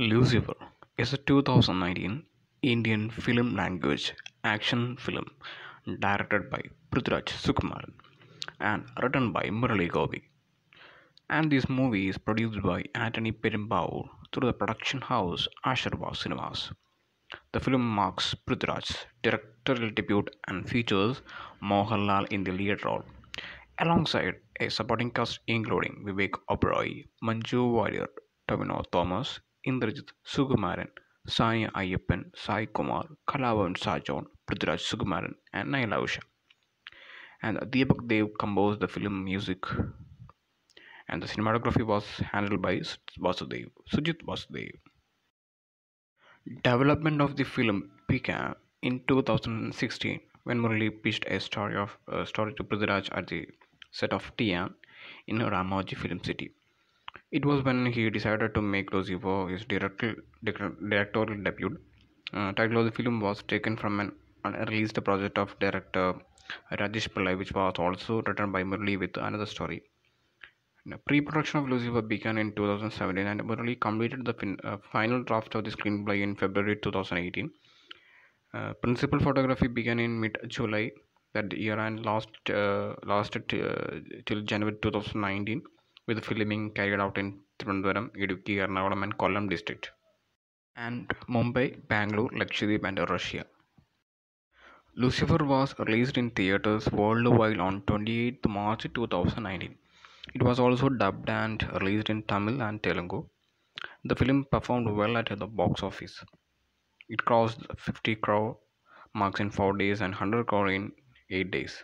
Lucifer is a 2019 Indian film language action film directed by Prithviraj Sukumaran and written by Murali Gopi. And this movie is produced by Anthony Perumbavoor through the production house Asharva Cinemas. The film marks Prithviraj's directorial debut and features mohanlal in the lead role, alongside a supporting cast including Vivek Oberoi, Manju Warrior, Tavino Thomas, Indrajit Sukumaran, Sai Ayyappan, Sai Kumar, Kalavan Sajon, Prithviraj Sukumaran, and Naila Usha. And Deepak Dev composed the film music, and the cinematography was handled by Sujit Vasudev. Development of the film began in 2016 when Murali pitched a story to Prithviraj at the set of Tian in Ramoji Film City. It was when he decided to make Lucifer his directorial debut. Title of the film was taken from an unreleased project of director Rajesh Pillai, which was also written by Murali with another story. Pre-production of Lucifer began in 2017 and Murali completed the final draft of the screenplay in February 2018. Principal photography began in mid-July that year and lasted till January 2019, with filming carried out in Trivandrum, Idukki, Ernakulam, and Kollam district, and Mumbai, Bangalore, Lakshadweep, and Russia. Lucifer was released in theaters worldwide on 28th March 2019. It was also dubbed and released in Tamil and Telugu. The film performed well at the box office. It crossed 50 crore marks in 4 days and 100 crore in 8 days,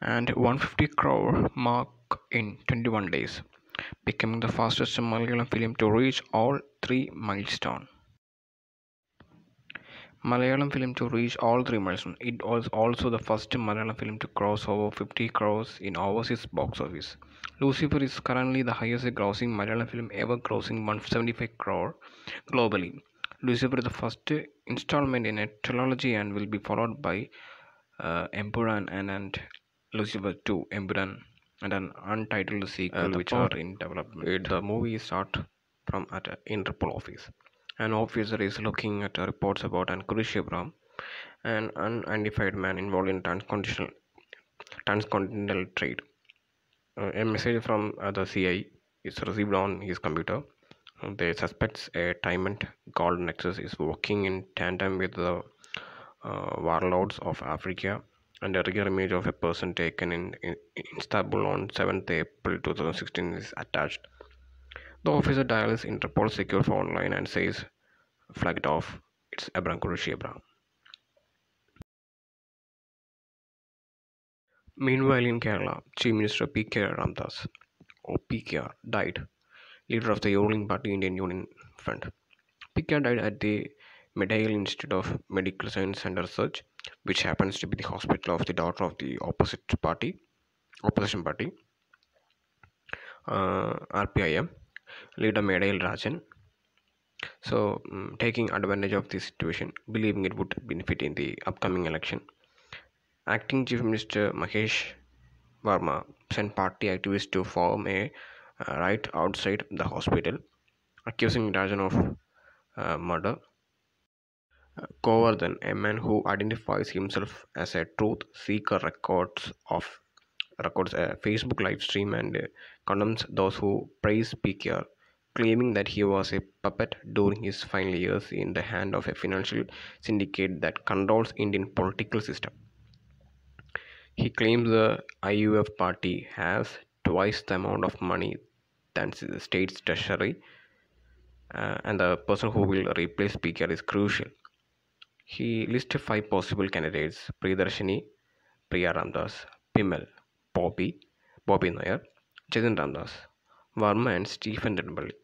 and 150 crore mark in 21 days, becoming the fastest Malayalam film to reach all three milestones. It was also the first Malayalam film to cross over 50 crores in overseas box office. Lucifer is currently the highest grossing Malayalam film ever, grossing 175 crore globally. Lucifer is the first installment in a trilogy and will be followed by Empuran and Lucifer 2 Empuran and an untitled sequel which are in development. The movie start from at an Interpol office. An officer is looking at reports about an cruise an unidentified man involved in transcontinental trade. A message from the CI is received on his computer. They suspect a tyrant called Nexus is working in tandem with the warlords of Africa, and a rear image of a person taken in Istanbul on 7th April 2016 is attached. The officer dials Interpol secure phone line and says, "Flag it off. It's Abraham Kurushi Abraham." Meanwhile, in Kerala, Chief Minister P.K. Ramdas, or PKR, died, leader of the ruling party Indian Union Front. PKR died at the Medical Institute of Medical Science and Research, which happens to be the hospital of the daughter of the opposition party, RPIM, leader Medail Rajan. So, taking advantage of this situation, believing it would benefit in the upcoming election, Acting Chief Minister Mahesh Varma sent party activists to form a riot outside the hospital, accusing Rajan of murder. Govardhan, a man who identifies himself as a truth seeker, records a Facebook live stream and condemns those who praise PKR, claiming that he was a puppet during his final years in the hand of a financial syndicate that controls Indian political system. He claims the IUF party has twice the amount of money than the state's treasury, and the person who will replace PKR is crucial. He listed 5 possible candidates: Priyadarshini, Priya Ramdas, Pimal, Bobby Nair, Jatin Ramdas, Varma, and Stephen Denbally.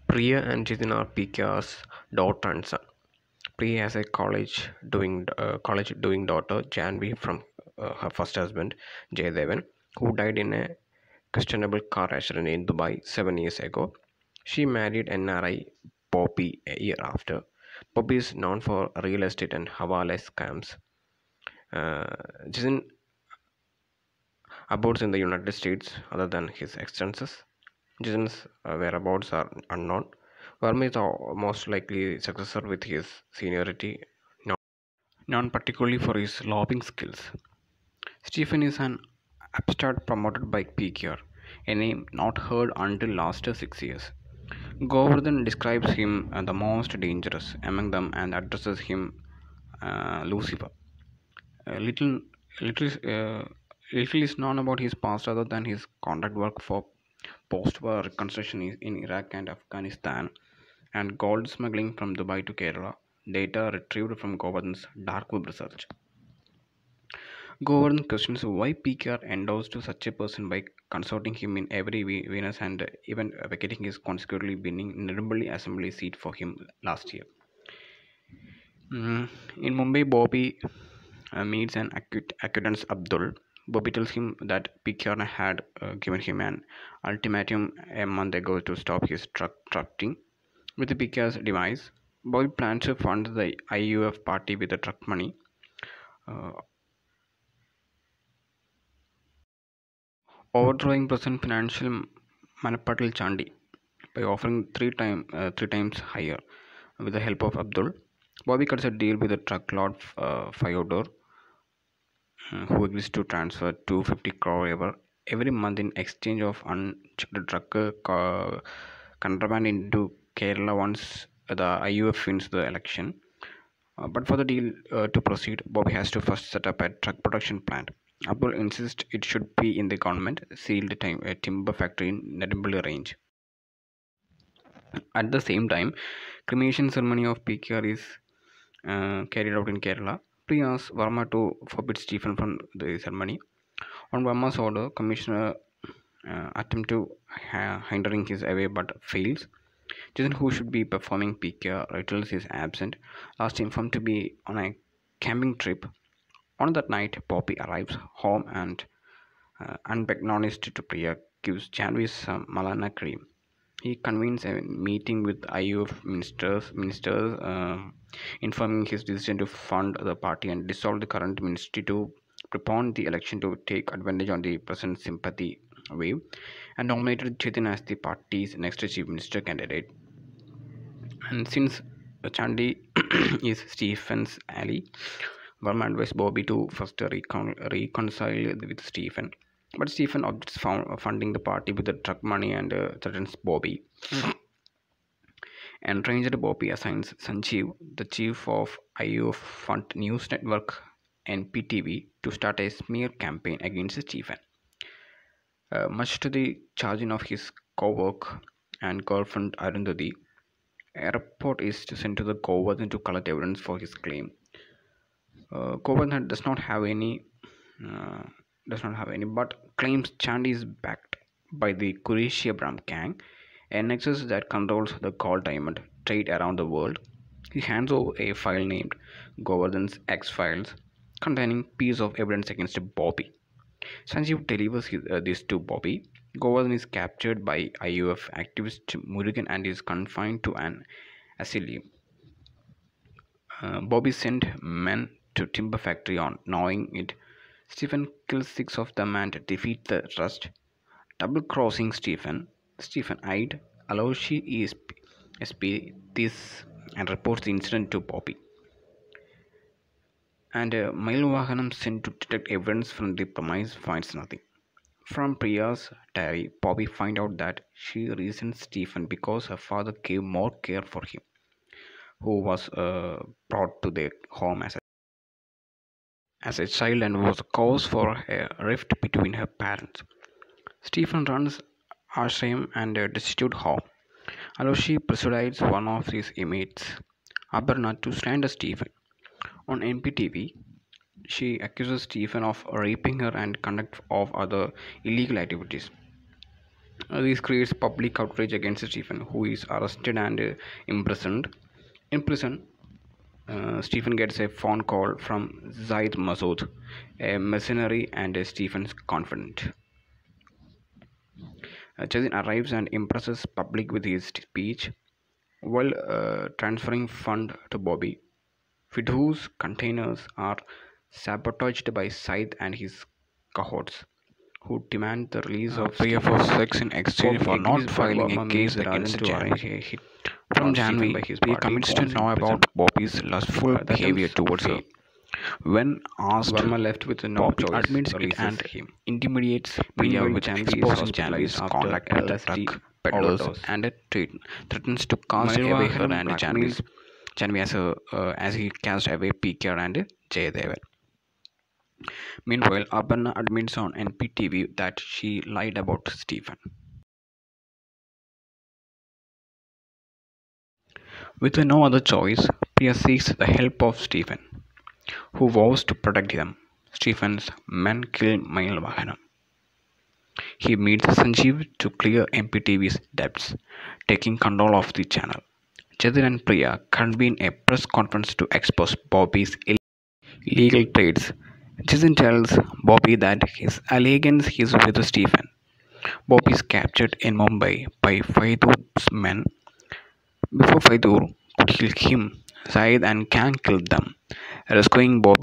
Priya and Jatin are PKR's daughter and son. Priya has a college-doing daughter, Janvi, from her first husband, Jaydevan, who died in a questionable car accident in Dubai 7 years ago. She married NRI Poppy a year after. Poppy is known for real estate and Hawala scams. Jason abodes in the United States other than his expenses. Jason's whereabouts are unknown. Verma is the most likely successor with his seniority, known particularly for his lobbying skills. Stephen is an upstart promoted by PKR, a name not heard until last 6 years. Govardhan describes him as the most dangerous among them and addresses him Lucifer. Uh, little, little, uh, little is known about his past other than his contract work for post-war reconstruction in Iraq and Afghanistan, and gold smuggling from Dubai to Kerala. Data retrieved from Govardhan's dark web research. Govardhan questions why PKR endorsed such a person by consulting him in every Venus and even vacating his consecutively winning Nirambali assembly seat for him last year. In Mumbai, Bobby meets an acquaintance Abdul. Bobby tells him that PKR had given him an ultimatum a month ago to stop his truck trafficking. With the PKR's demise, Bobby plans to fund the IUF party with the truck money, uh, overthrowing present financial Manapatal Chandi by offering three times higher. With the help of Abdul, Bobby cuts a deal with the truck lord Fyodor, who agrees to transfer 250 crore every month in exchange of unchecked truck contraband into Kerala once the IUF wins the election. But for the deal to proceed, Bobby has to first set up a truck production plant. Abdul insists it should be in the government sealed timber factory in Nedambally range. At the same time, cremation ceremony of PKR is carried out in Kerala. Pre asks Verma to forbid Stephen from the ceremony. On Verma's order, Commissioner attempt to hindering his away but fails. Jason, who should be performing PKR, returns is absent. Last informed to be on a camping trip. On that night, Poppy arrives home and, unbeknownst to Priya, gives Janvi some Malana cream. He convenes a meeting with IUF ministers, informing his decision to fund the party and dissolve the current ministry to prepone the election to take advantage on the present sympathy wave, and nominated Chetan as the party's next chief minister candidate. And since Chandi is Stephen's ally, Verma advised Bobby to first reconcile with Stephen. But Stephen objects funding the party with the truck money and threatens Bobby. Enraged, Bobby assigns Sanjeev, the chief of IU Fund News Network NPTV, to start a smear campaign against Stephen. Much to the chagrin of his co-work and girlfriend Arundhati, a report is sent to the Govardhan to collect evidence for his claim. Govardhan uh, does not have any, but claims Chandi is backed by the Qureshi Abram gang, a nexus that controls the gold diamond trade around the world. He hands over a file named Govardhan's X Files, containing piece of evidence against Bobby. Sanjeev delivers this to Bobby. Govardhan is captured by IUF activist Murugan and is confined to an asylum. Bobby sent men to timber factory on knowing it. Stephen kills six of them and defeats the rest. Double crossing Stephen eyed Aloshi ESP this and reports the incident to Bobby. And Mailvahanam sent to detect evidence from the premise finds nothing. From Priya's diary, Bobby finds out that she resents Stephen because her father gave more care for him, who was brought to their home as a child and was a cause for a rift between her parents. Stephen runs ashram and a destitute home. Aloshi persuades one of his inmates, Abarna, to slander Stephen. On NPTV, she accuses Stephen of raping her and conduct of other illegal activities. This creates public outrage against Stephen, who is arrested and imprisoned. In prison, Stephen gets a phone call from Zaid Masood, a mercenary and Stephen's confidant. Chazin arrives and impresses public with his speech while transferring fund to Bobby, Fidhu's containers are sabotaged by Said and his cohorts. who demand the release of Priya for sex in exchange for not filing a case against Janvi. From Janvi, Priya commits to know about Bobby's lustful behavior towards her. When asked, Verma left with no Bobby choice, admits it releases and him. intimidates Priya Meanwhile, with Janvi is exposing hospitalized Janvi's after contact with LSD drug peddlers overdose. and threatens to cast away her Manivahanam and blackmails Janvi as he cast away PKR and Jayadevan. Meanwhile, Aparna admits on NPTV that she lied about Stephen. With no other choice, Priya seeks the help of Stephen, who vows to protect them. Stephen's men kill Manivahanam. He meets Sanjeev to clear MPTV's debts, taking control of the channel. Jatin and Priya convene a press conference to expose Bobby's illegal trades. Jatin tells Bobby that his allegiance is with Stephen. Bobby is captured in Mumbai by Faidur's men. Before Faidur could kill him, Saeed and Kang killed them, rescuing Bobby